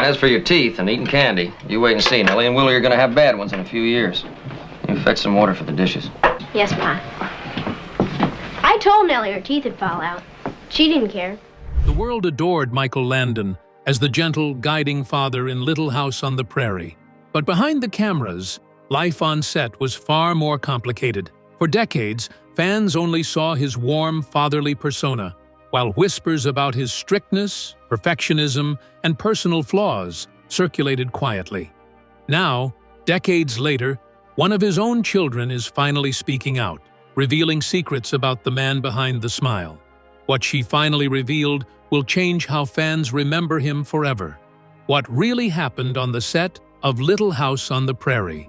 As for your teeth and eating candy, you wait and see. Nellie and Willie are going to have bad ones in a few years. You fetch some water for the dishes. Yes, Pa. I told Nellie her teeth would fall out. She didn't care. The world adored Michael Landon as the gentle, guiding father in Little House on the Prairie. But behind the cameras, life on set was far more complicated. For decades, fans only saw his warm, fatherly persona, while whispers about his strictness, perfectionism, and personal flaws circulated quietly. Now, decades later, one of his own children is finally speaking out, revealing secrets about the man behind the smile. What she finally revealed will change how fans remember him forever. What really happened on the set of Little House on the Prairie.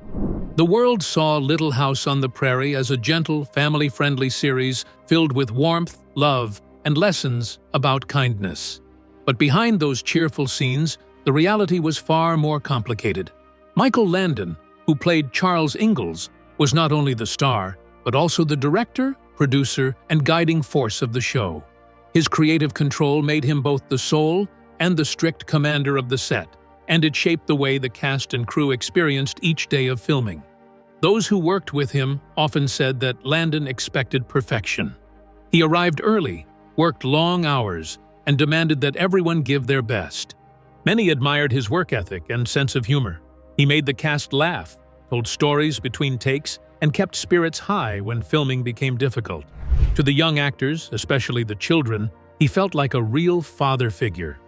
The world saw Little House on the Prairie as a gentle, family-friendly series filled with warmth, love, and lessons about kindness. But behind those cheerful scenes, the reality was far more complicated. Michael Landon, who played Charles Ingalls, was not only the star, but also the director, producer, and guiding force of the show. His creative control made him both the soul and the strict commander of the set, and it shaped the way the cast and crew experienced each day of filming. Those who worked with him often said that Landon expected perfection. He arrived early, worked long hours, and demanded that everyone give their best. Many admired his work ethic and sense of humor. He made the cast laugh, told stories between takes, and kept spirits high when filming became difficult. To the young actors, especially the children, he felt like a real father figure.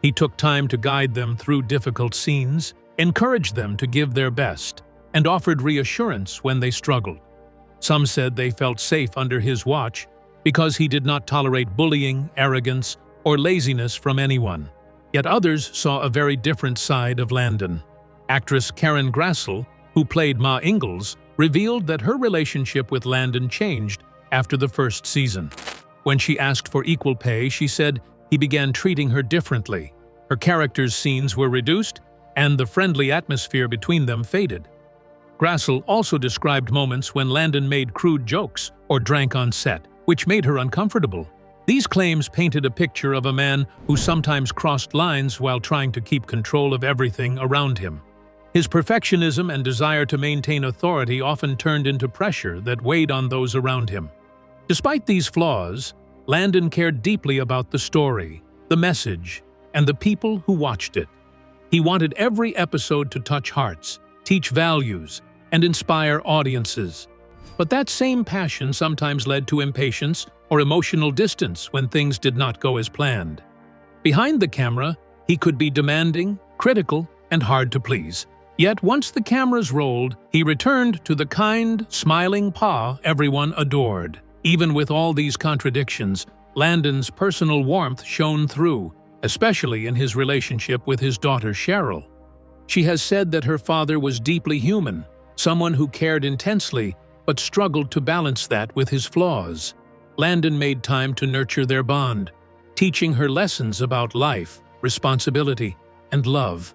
He took time to guide them through difficult scenes, encouraged them to give their best, and offered reassurance when they struggled. Some said they felt safe under his watch because he did not tolerate bullying, arrogance, or laziness from anyone. Yet others saw a very different side of Landon. Actress Karen Grassel, who played Ma Ingalls, revealed that her relationship with Landon changed after the first season. When she asked for equal pay, she said he began treating her differently. Her character's scenes were reduced, and the friendly atmosphere between them faded. Grassel also described moments when Landon made crude jokes or drank on set, which made her uncomfortable. These claims painted a picture of a man who sometimes crossed lines while trying to keep control of everything around him. His perfectionism and desire to maintain authority often turned into pressure that weighed on those around him. Despite these flaws, Landon cared deeply about the story, the message, and the people who watched it. He wanted every episode to touch hearts, teach values, and inspire audiences. But that same passion sometimes led to impatience or emotional distance when things did not go as planned. Behind the camera, he could be demanding, critical, and hard to please. Yet once the cameras rolled, he returned to the kind, smiling Pa everyone adored. Even with all these contradictions, Landon's personal warmth shone through, especially in his relationship with his daughter Cheryl. She has said that her father was deeply human, someone who cared intensely but struggled to balance that with his flaws. Landon made time to nurture their bond, teaching her lessons about life, responsibility, and love.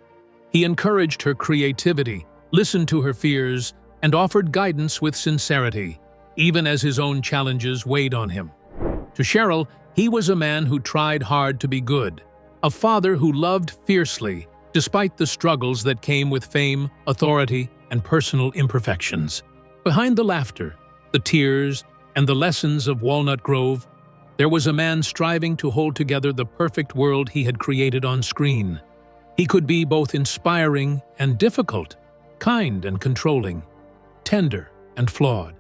He encouraged her creativity, listened to her fears, and offered guidance with sincerity, even as his own challenges weighed on him. To Cheryl, he was a man who tried hard to be good, a father who loved fiercely, despite the struggles that came with fame, authority, and personal imperfections. Behind the laughter, the tears, and the lessons of Walnut Grove, there was a man striving to hold together the perfect world he had created on screen. He could be both inspiring and difficult, kind and controlling, tender and flawed.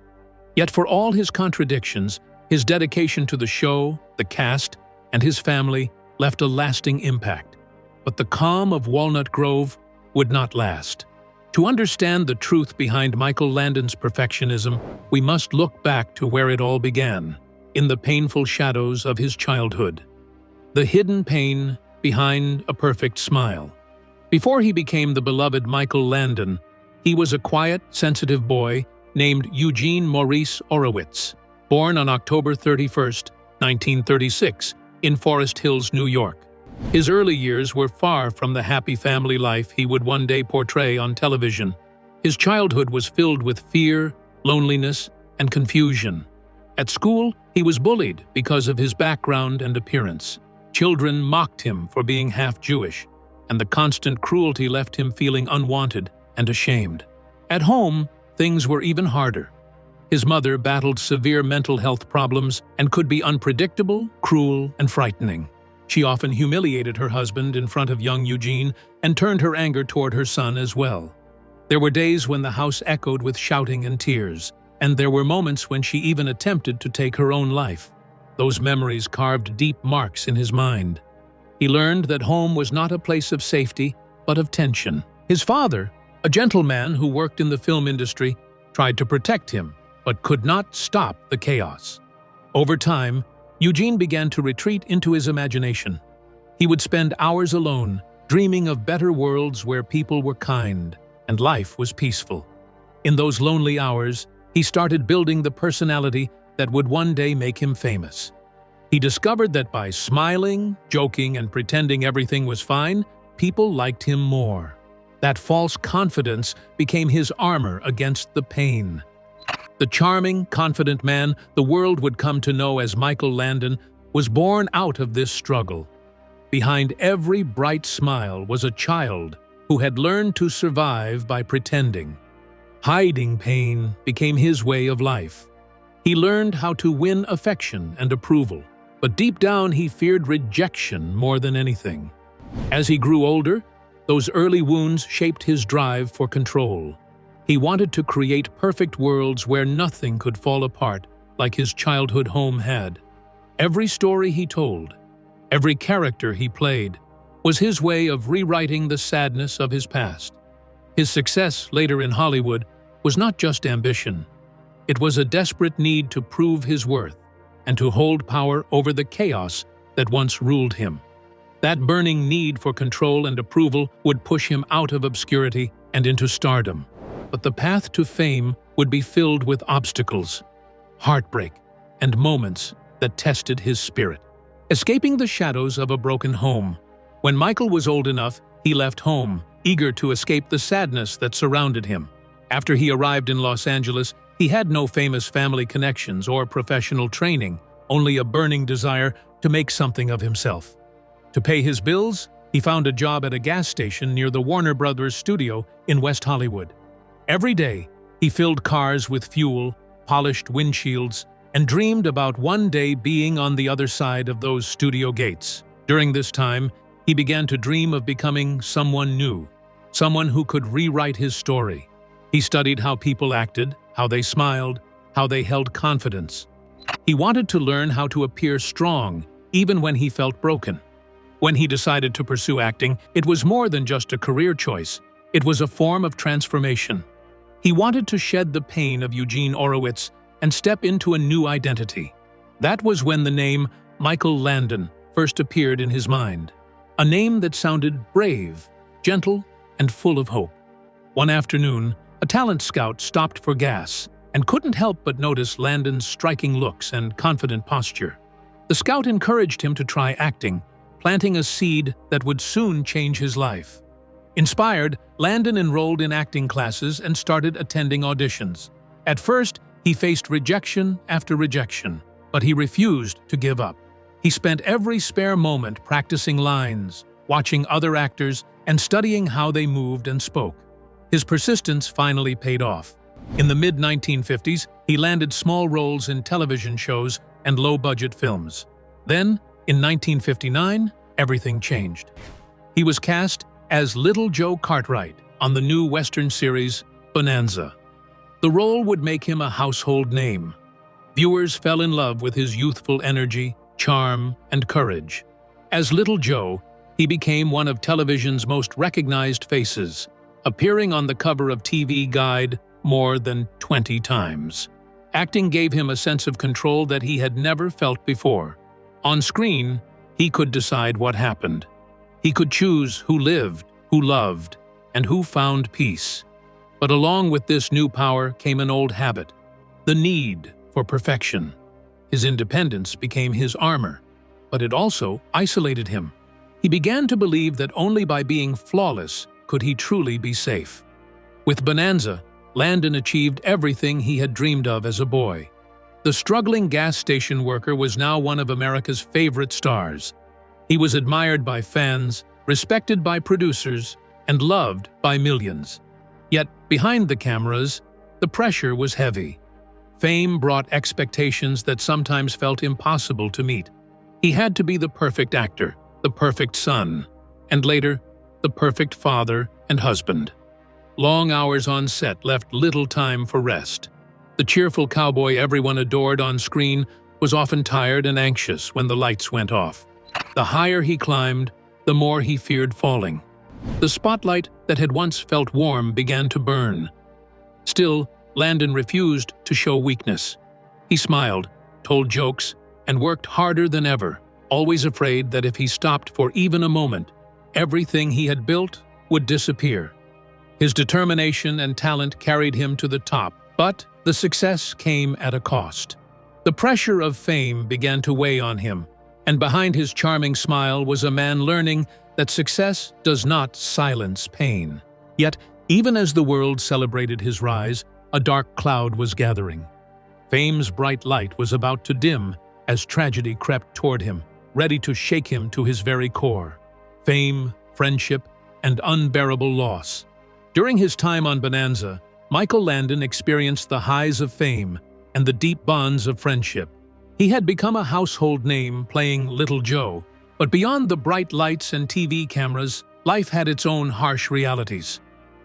Yet for all his contradictions, his dedication to the show, the cast, and his family left a lasting impact. But the calm of Walnut Grove would not last. To understand the truth behind Michael Landon's perfectionism, we must look back to where it all began, in the painful shadows of his childhood. The hidden pain behind a perfect smile. Before he became the beloved Michael Landon, he was a quiet, sensitive boy named Eugene Maurice Orowitz, born on October 31, 1936, in Forest Hills, New York. His early years were far from the happy family life he would one day portray on television. His childhood was filled with fear, loneliness, and confusion. At school, he was bullied because of his background and appearance. Children mocked him for being half Jewish, and the constant cruelty left him feeling unwanted and ashamed. At home, things were even harder. His mother battled severe mental health problems and could be unpredictable, cruel, and frightening. She often humiliated her husband in front of young Eugene and turned her anger toward her son as well. There were days when the house echoed with shouting and tears, and there were moments when she even attempted to take her own life. Those memories carved deep marks in his mind. He learned that home was not a place of safety, but of tension. His father, a gentleman who worked in the film industry, tried to protect him, but could not stop the chaos. Over time, Eugene began to retreat into his imagination. He would spend hours alone, dreaming of better worlds where people were kind and life was peaceful. In those lonely hours, he started building the personality that would one day make him famous. He discovered that by smiling, joking, and pretending everything was fine, people liked him more. That false confidence became his armor against the pain. The charming, confident man the world would come to know as Michael Landon was born out of this struggle. Behind every bright smile was a child who had learned to survive by pretending. Hiding pain became his way of life. He learned how to win affection and approval, but deep down he feared rejection more than anything. As he grew older, those early wounds shaped his drive for control. He wanted to create perfect worlds where nothing could fall apart like his childhood home had. Every story he told, every character he played, was his way of rewriting the sadness of his past. His success later in Hollywood was not just ambition. It was a desperate need to prove his worth and to hold power over the chaos that once ruled him. That burning need for control and approval would push him out of obscurity and into stardom. But the path to fame would be filled with obstacles, heartbreak, and moments that tested his spirit. Escaping the shadows of a broken home. When Michael was old enough, he left home, eager to escape the sadness that surrounded him. After he arrived in Los Angeles, he had no famous family connections or professional training, only a burning desire to make something of himself. To pay his bills, he found a job at a gas station near the Warner Brothers studio in West Hollywood. Every day, he filled cars with fuel, polished windshields, and dreamed about one day being on the other side of those studio gates. During this time, he began to dream of becoming someone new, someone who could rewrite his story. He studied how people acted, how they smiled, how they held confidence. He wanted to learn how to appear strong, even when he felt broken. When he decided to pursue acting, it was more than just a career choice. It was a form of transformation. He wanted to shed the pain of Eugene Orowitz and step into a new identity. That was when the name Michael Landon first appeared in his mind. A name that sounded brave, gentle, and full of hope. One afternoon, a talent scout stopped for gas and couldn't help but notice Landon's striking looks and confident posture. The scout encouraged him to try acting, planting a seed that would soon change his life. Inspired, Landon enrolled in acting classes and started attending auditions. At first, he faced rejection after rejection, but he refused to give up. He spent every spare moment practicing lines, watching other actors, and studying how they moved and spoke. His persistence finally paid off. In the mid-1950s, he landed small roles in television shows and low-budget films. Then, in 1959, everything changed. He was cast as Little Joe Cartwright on the new Western series Bonanza. The role would make him a household name. Viewers fell in love with his youthful energy, charm, and courage. As Little Joe, he became one of television's most recognized faces, appearing on the cover of TV Guide more than 20 times. Acting gave him a sense of control that he had never felt before. On screen, he could decide what happened. He could choose who lived, who loved, and who found peace. But along with this new power came an old habit, the need for perfection. His independence became his armor, but it also isolated him. He began to believe that only by being flawless could he truly be safe. With Bonanza, Landon achieved everything he had dreamed of as a boy. The struggling gas station worker was now one of America's favorite stars. He was admired by fans, respected by producers, and loved by millions. Yet, behind the cameras, the pressure was heavy. Fame brought expectations that sometimes felt impossible to meet. He had to be the perfect actor, the perfect son, and later, the perfect father and husband. Long hours on set left little time for rest. The cheerful cowboy everyone adored on screen was often tired and anxious when the lights went off. The higher he climbed, the more he feared falling. The spotlight that had once felt warm began to burn. Still, Landon refused to show weakness. He smiled, told jokes, and worked harder than ever, always afraid that if he stopped for even a moment, everything he had built would disappear. His determination and talent carried him to the top, but the success came at a cost. The pressure of fame began to weigh on him, and behind his charming smile was a man learning that success does not silence pain. Yet, even as the world celebrated his rise, a dark cloud was gathering. Fame's bright light was about to dim as tragedy crept toward him, ready to shake him to his very core. Fame, friendship, and unbearable loss. During his time on Bonanza, Michael Landon experienced the highs of fame and the deep bonds of friendship. He had become a household name playing Little Joe, but beyond the bright lights and TV cameras, life had its own harsh realities.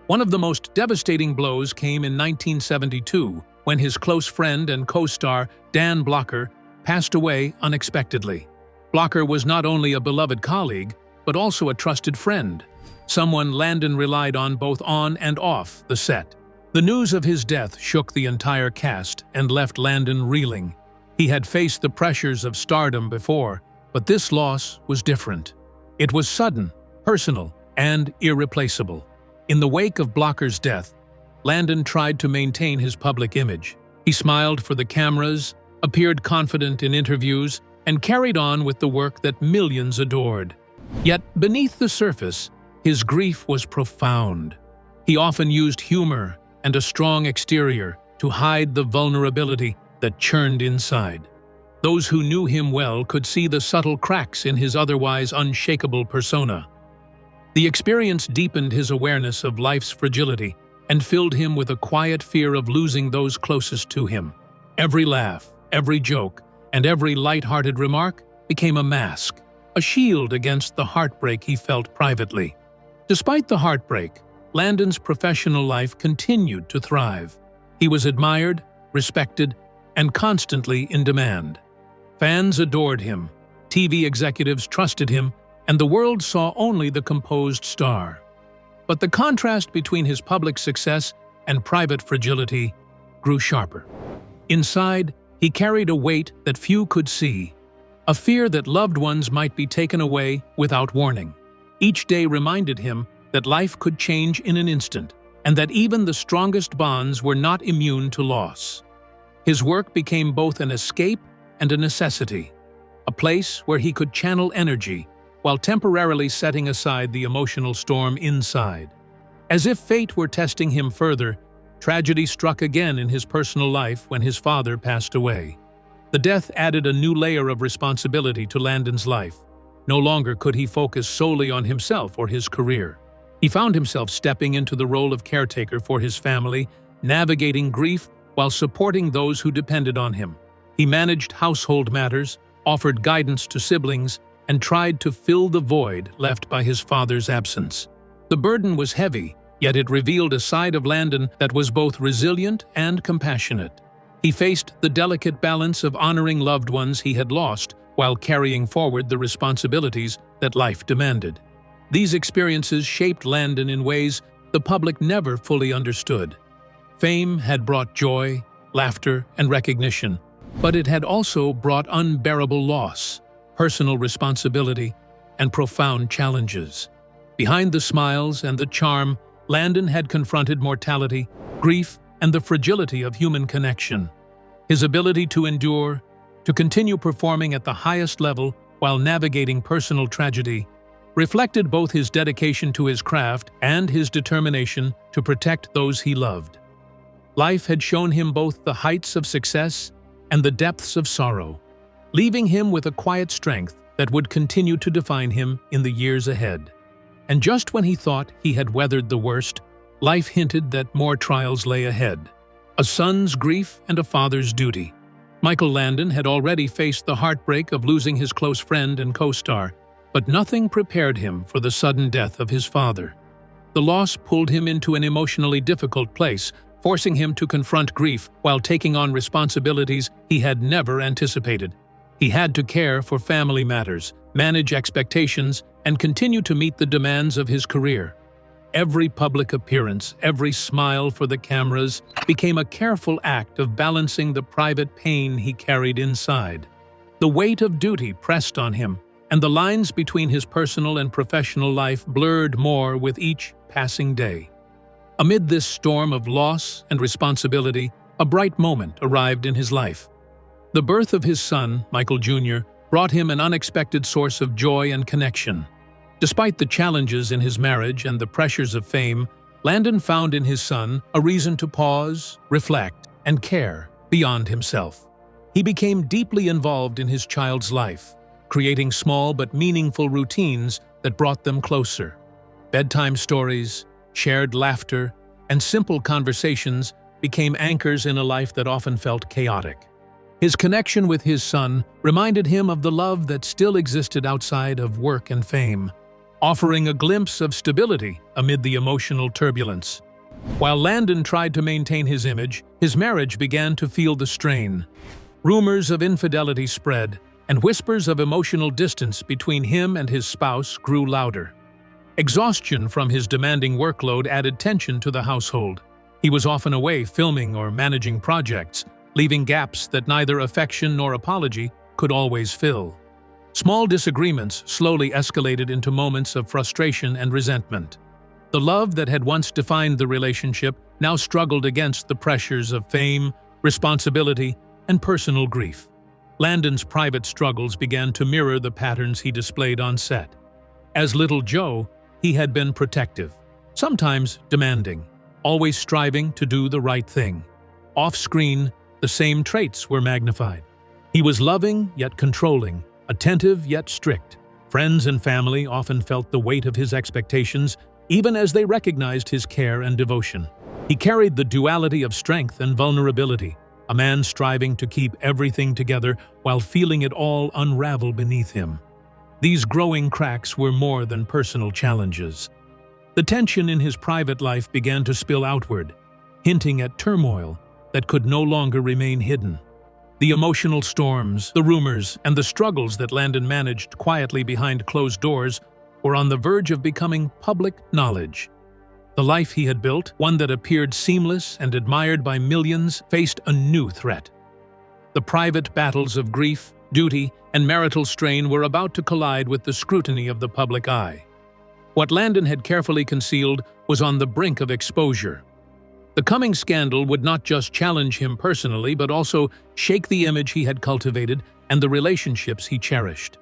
One of the most devastating blows came in 1972 when his close friend and co-star Dan Blocker passed away unexpectedly. Blocker was not only a beloved colleague, but also a trusted friend, someone Landon relied on both on and off the set. The news of his death shook the entire cast and left Landon reeling. He had faced the pressures of stardom before, but this loss was different. It was sudden, personal, and irreplaceable. In the wake of Blocker's death, Landon tried to maintain his public image. He smiled for the cameras, appeared confident in interviews, and carried on with the work that millions adored. Yet, beneath the surface, his grief was profound. He often used humor and a strong exterior to hide the vulnerability that churned inside. Those who knew him well could see the subtle cracks in his otherwise unshakable persona. The experience deepened his awareness of life's fragility and filled him with a quiet fear of losing those closest to him. Every laugh, every joke, and every light-hearted remark became a mask, a shield against the heartbreak he felt privately. Despite the heartbreak, Landon's professional life continued to thrive. He was admired, respected, and constantly in demand. Fans adored him, TV executives trusted him, and the world saw only the composed star. But the contrast between his public success and private fragility grew sharper. Inside, he carried a weight that few could see, a fear that loved ones might be taken away without warning. Each day reminded him that life could change in an instant, and that even the strongest bonds were not immune to loss. His work became both an escape and a necessity, a place where he could channel energy while temporarily setting aside the emotional storm inside. As if fate were testing him further, tragedy struck again in his personal life when his father passed away. The death added a new layer of responsibility to Landon's life. No longer could he focus solely on himself or his career. He found himself stepping into the role of caretaker for his family, navigating grief while supporting those who depended on him. He managed household matters, offered guidance to siblings, and tried to fill the void left by his father's absence. The burden was heavy, yet it revealed a side of Landon that was both resilient and compassionate. He faced the delicate balance of honoring loved ones he had lost while carrying forward the responsibilities that life demanded. These experiences shaped Landon in ways the public never fully understood. Fame had brought joy, laughter, and recognition, but it had also brought unbearable loss, personal responsibility, and profound challenges. Behind the smiles and the charm, Landon had confronted mortality, grief, and the fragility of human connection. His ability to endure, to continue performing at the highest level while navigating personal tragedy, reflected both his dedication to his craft and his determination to protect those he loved. Life had shown him both the heights of success and the depths of sorrow, leaving him with a quiet strength that would continue to define him in the years ahead. And just when he thought he had weathered the worst, life hinted that more trials lay ahead. A son's grief and a father's duty. Michael Landon had already faced the heartbreak of losing his close friend and co-star, but nothing prepared him for the sudden death of his father. The loss pulled him into an emotionally difficult place, forcing him to confront grief while taking on responsibilities he had never anticipated. He had to care for family matters, manage expectations, and continue to meet the demands of his career. Every public appearance, every smile for the cameras became a careful act of balancing the private pain he carried inside. The weight of duty pressed on him, and the lines between his personal and professional life blurred more with each passing day. Amid this storm of loss and responsibility, a bright moment arrived in his life. The birth of his son, Michael Jr., brought him an unexpected source of joy and connection. Despite the challenges in his marriage and the pressures of fame, Landon found in his son a reason to pause, reflect, and care beyond himself. He became deeply involved in his child's life, creating small but meaningful routines that brought them closer. Bedtime stories, shared laughter, and simple conversations became anchors in a life that often felt chaotic. His connection with his son reminded him of the love that still existed outside of work and fame, offering a glimpse of stability amid the emotional turbulence. While Landon tried to maintain his image, his marriage began to feel the strain. Rumors of infidelity spread, and whispers of emotional distance between him and his spouse grew louder. Exhaustion from his demanding workload added tension to the household. He was often away filming or managing projects, leaving gaps that neither affection nor apology could always fill. Small disagreements slowly escalated into moments of frustration and resentment. The love that had once defined the relationship now struggled against the pressures of fame, responsibility, and personal grief. Landon's private struggles began to mirror the patterns he displayed on set. As little Joe, he had been protective, sometimes demanding, always striving to do the right thing. Off-screen, the same traits were magnified. He was loving yet controlling, attentive yet strict. Friends and family often felt the weight of his expectations, even as they recognized his care and devotion. He carried the duality of strength and vulnerability, a man striving to keep everything together while feeling it all unravel beneath him. These growing cracks were more than personal challenges. The tension in his private life began to spill outward, hinting at turmoil that could no longer remain hidden. The emotional storms, the rumors, and the struggles that Landon managed quietly behind closed doors were on the verge of becoming public knowledge. The life he had built, one that appeared seamless and admired by millions, faced a new threat. The private battles of grief, duty, and marital strain were about to collide with the scrutiny of the public eye. What Landon had carefully concealed was on the brink of exposure. The coming scandal would not just challenge him personally, but also shake the image he had cultivated and the relationships he cherished.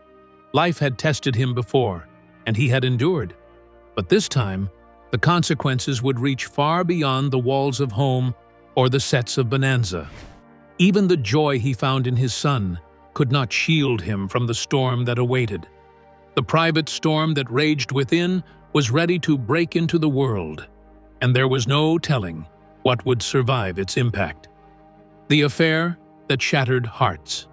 Life had tested him before, and he had endured. But this time, the consequences would reach far beyond the walls of home or the sets of Bonanza. Even the joy he found in his son could not shield him from the storm that awaited. The private storm that raged within was ready to break into the world, and there was no telling what would survive its impact. The affair that shattered hearts.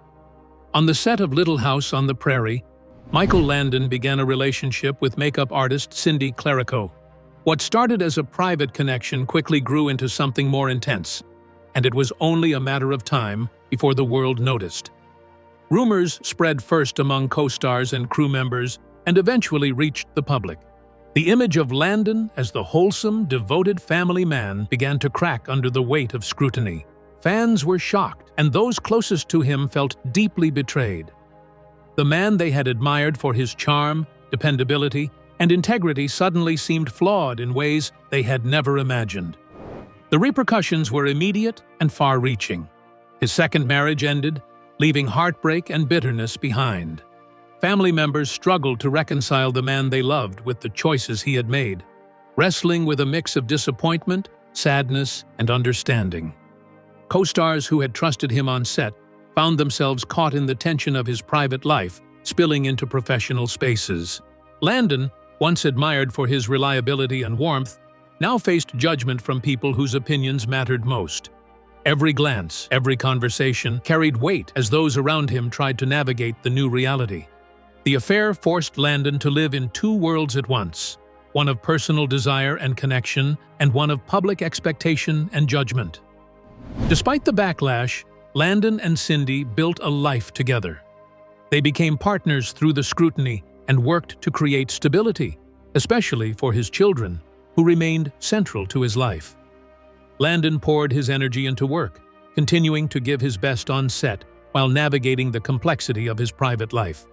On the set of Little House on the Prairie, Michael Landon began a relationship with makeup artist Cindy Clerico. What started as a private connection quickly grew into something more intense, and it was only a matter of time before the world noticed. Rumors spread first among co-stars and crew members and eventually reached the public. The image of Landon as the wholesome, devoted family man began to crack under the weight of scrutiny. Fans were shocked, and those closest to him felt deeply betrayed. The man they had admired for his charm, dependability, and integrity suddenly seemed flawed in ways they had never imagined. The repercussions were immediate and far-reaching. His second marriage ended, leaving heartbreak and bitterness behind. Family members struggled to reconcile the man they loved with the choices he had made, wrestling with a mix of disappointment, sadness, and understanding. Co-stars who had trusted him on set found themselves caught in the tension of his private life, spilling into professional spaces. Landon, once admired for his reliability and warmth, now faced judgment from people whose opinions mattered most. Every glance, every conversation carried weight as those around him tried to navigate the new reality. The affair forced Landon to live in two worlds at once, one of personal desire and connection, and one of public expectation and judgment. Despite the backlash, Landon and Cindy built a life together. They became partners through the scrutiny and worked to create stability, especially for his children, who remained central to his life. Landon poured his energy into work, continuing to give his best on set while navigating the complexity of his private life.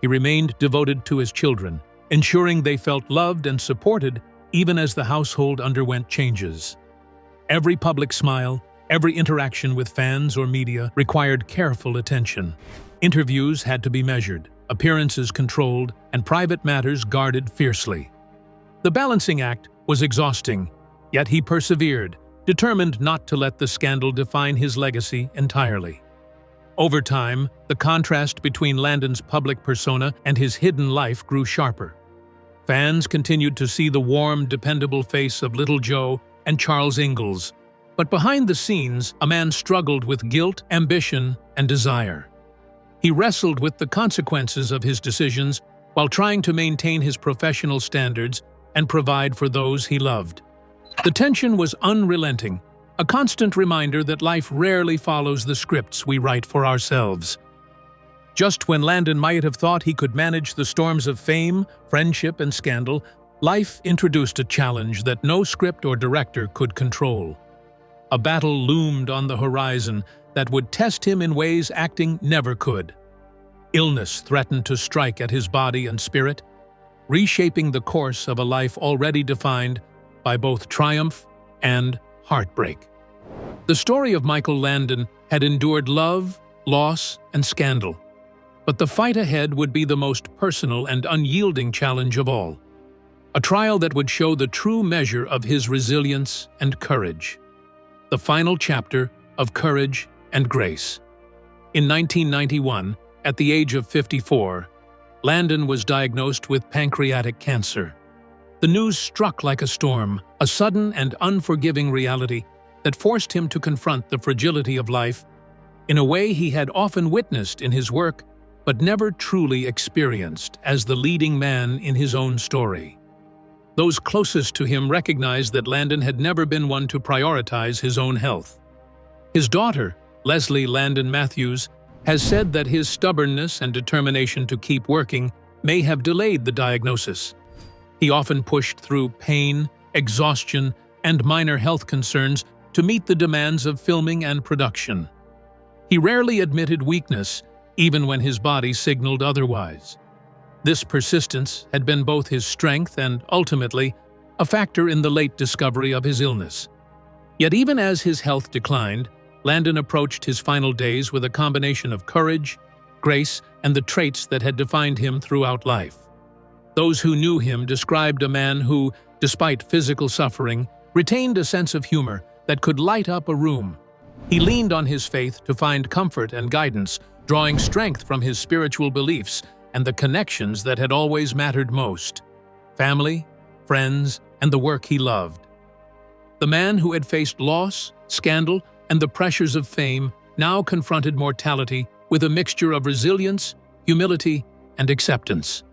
He remained devoted to his children, ensuring they felt loved and supported even as the household underwent changes. Every public smile, every interaction with fans or media required careful attention. Interviews had to be measured, appearances controlled, and private matters guarded fiercely. The balancing act was exhausting, yet he persevered, determined not to let the scandal define his legacy entirely. Over time, the contrast between Landon's public persona and his hidden life grew sharper. Fans continued to see the warm, dependable face of Little Joe and Charles Ingalls, but behind the scenes, a man struggled with guilt, ambition, and desire. He wrestled with the consequences of his decisions while trying to maintain his professional standards and provide for those he loved. The tension was unrelenting, a constant reminder that life rarely follows the scripts we write for ourselves. Just when Landon might have thought he could manage the storms of fame, friendship, and scandal, life introduced a challenge that no script or director could control. A battle loomed on the horizon that would test him in ways acting never could. Illness threatened to strike at his body and spirit, reshaping the course of a life already defined by both triumph and heartbreak. The story of Michael Landon had endured love, loss, and scandal, but the fight ahead would be the most personal and unyielding challenge of all. A trial that would show the true measure of his resilience and courage. The final chapter of Courage and Grace. In 1991, at the age of 54, Landon was diagnosed with pancreatic cancer. The news struck like a storm, a sudden and unforgiving reality that forced him to confront the fragility of life in a way he had often witnessed in his work but never truly experienced as the leading man in his own story. Those closest to him recognized that Landon had never been one to prioritize his own health. His daughter, Leslie Landon Matthews, has said that his stubbornness and determination to keep working may have delayed the diagnosis. He often pushed through pain, exhaustion, and minor health concerns to meet the demands of filming and production. He rarely admitted weakness, even when his body signaled otherwise. This persistence had been both his strength and, ultimately, a factor in the late discovery of his illness. Yet even as his health declined, Landon approached his final days with a combination of courage, grace, and the traits that had defined him throughout life. Those who knew him described a man who, despite physical suffering, retained a sense of humor that could light up a room. He leaned on his faith to find comfort and guidance, drawing strength from his spiritual beliefs and the connections that had always mattered most: family, friends, and the work he loved. The man who had faced loss, scandal, and the pressures of fame now confronted mortality with a mixture of resilience, humility, and acceptance.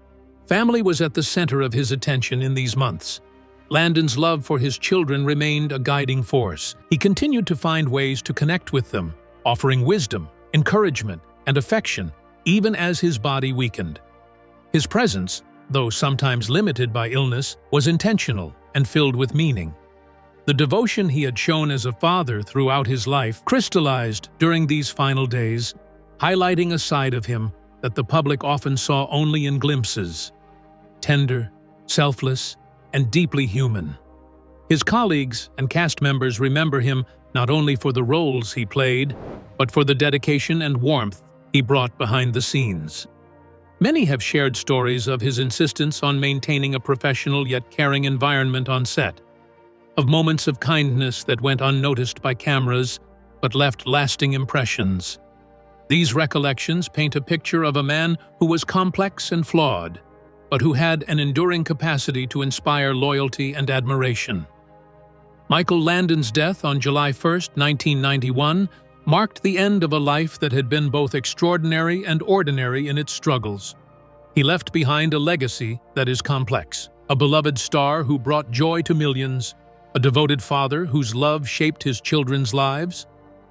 Family was at the center of his attention in these months. Landon's love for his children remained a guiding force. He continued to find ways to connect with them, offering wisdom, encouragement, and affection, even as his body weakened. His presence, though sometimes limited by illness, was intentional and filled with meaning. The devotion he had shown as a father throughout his life crystallized during these final days, highlighting a side of him that the public often saw only in glimpses: tender, selfless, and deeply human. His colleagues and cast members remember him not only for the roles he played, but for the dedication and warmth he brought behind the scenes. Many have shared stories of his insistence on maintaining a professional yet caring environment on set, of moments of kindness that went unnoticed by cameras but left lasting impressions. These recollections paint a picture of a man who was complex and flawed, but who had an enduring capacity to inspire loyalty and admiration. Michael Landon's death on July 1, 1991, marked the end of a life that had been both extraordinary and ordinary in its struggles. He left behind a legacy that is complex, a beloved star who brought joy to millions, a devoted father whose love shaped his children's lives,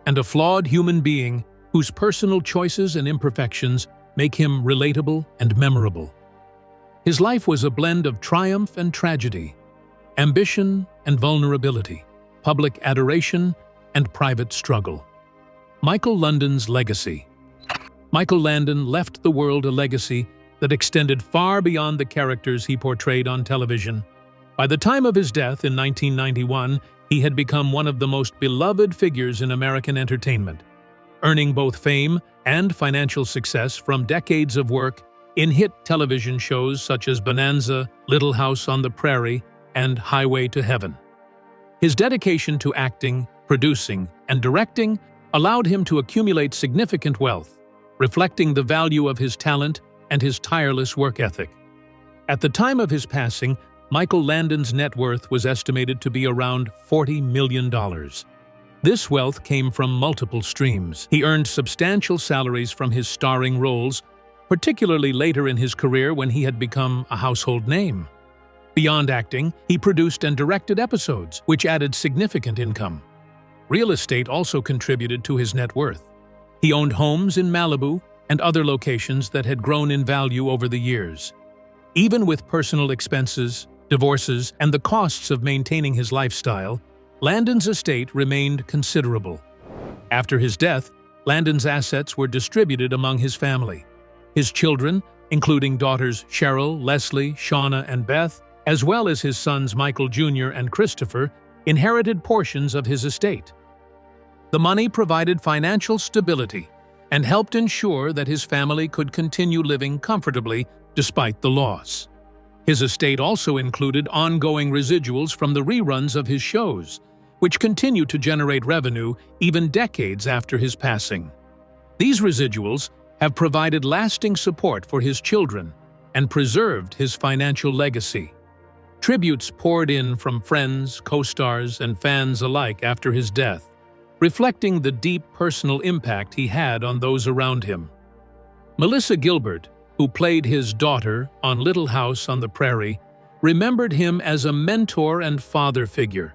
and a flawed human being whose personal choices and imperfections make him relatable and memorable. His life was a blend of triumph and tragedy, ambition and vulnerability, public adoration and private struggle. Michael Landon's legacy. Michael Landon left the world a legacy that extended far beyond the characters he portrayed on television. By the time of his death in 1991, he had become one of the most beloved figures in American entertainment, earning both fame and financial success from decades of work in hit television shows such as Bonanza, Little House on the Prairie, and Highway to Heaven. His dedication to acting, producing, and directing allowed him to accumulate significant wealth, reflecting the value of his talent and his tireless work ethic. At the time of his passing, Michael Landon's net worth was estimated to be around $40 million. This wealth came from multiple streams. He earned substantial salaries from his starring roles, particularly later in his career when he had become a household name. Beyond acting, he produced and directed episodes, which added significant income. Real estate also contributed to his net worth. He owned homes in Malibu and other locations that had grown in value over the years. Even with personal expenses, divorces, and the costs of maintaining his lifestyle, Landon's estate remained considerable. After his death, Landon's assets were distributed among his family. His children, including daughters Cheryl, Leslie, Shauna, and Beth, as well as his sons Michael Jr. and Christopher, inherited portions of his estate. The money provided financial stability and helped ensure that his family could continue living comfortably despite the loss. His estate also included ongoing residuals from the reruns of his shows, which continued to generate revenue even decades after his passing. These residuals have provided lasting support for his children and preserved his financial legacy. Tributes poured in from friends, co-stars, and fans alike after his death, reflecting the deep personal impact he had on those around him. Melissa Gilbert, who played his daughter on Little House on the Prairie, remembered him as a mentor and father figure.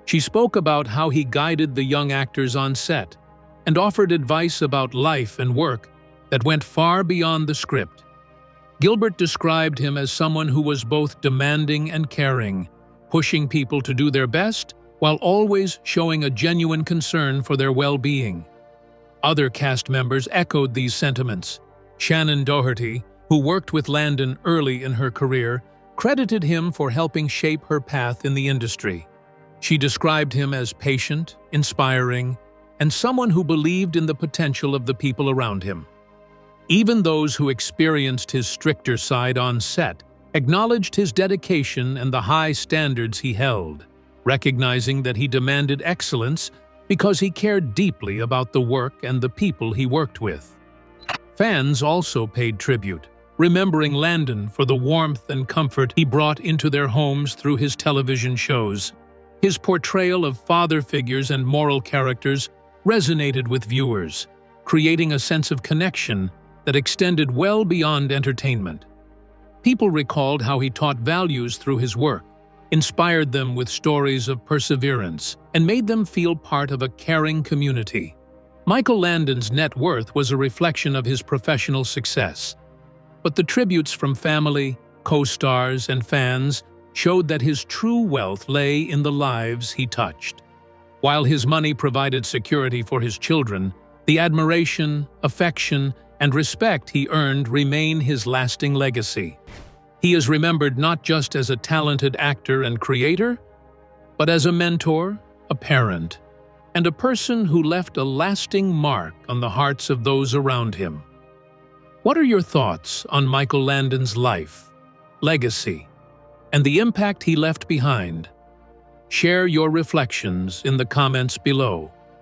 She spoke about how he guided the young actors on set and offered advice about life and work that went far beyond the script. Gilbert described him as someone who was both demanding and caring, pushing people to do their best while always showing a genuine concern for their well-being. Other cast members echoed these sentiments. Shannon Doherty, who worked with Landon early in her career, credited him for helping shape her path in the industry. She described him as patient, inspiring, and someone who believed in the potential of the people around him. Even those who experienced his stricter side on set acknowledged his dedication and the high standards he held, recognizing that he demanded excellence because he cared deeply about the work and the people he worked with. Fans also paid tribute, remembering Landon for the warmth and comfort he brought into their homes through his television shows. His portrayal of father figures and moral characters resonated with viewers, creating a sense of connection that extended well beyond entertainment. People recalled how he taught values through his work, inspired them with stories of perseverance, and made them feel part of a caring community. Michael Landon's net worth was a reflection of his professional success, but the tributes from family, co-stars, and fans showed that his true wealth lay in the lives he touched. While his money provided security for his children, the admiration, affection, and respect he earned remain his lasting legacy. He is remembered not just as a talented actor and creator, but as a mentor, a parent, and a person who left a lasting mark on the hearts of those around him. What are your thoughts on Michael Landon's life, legacy, and the impact he left behind? Share your reflections in the comments below.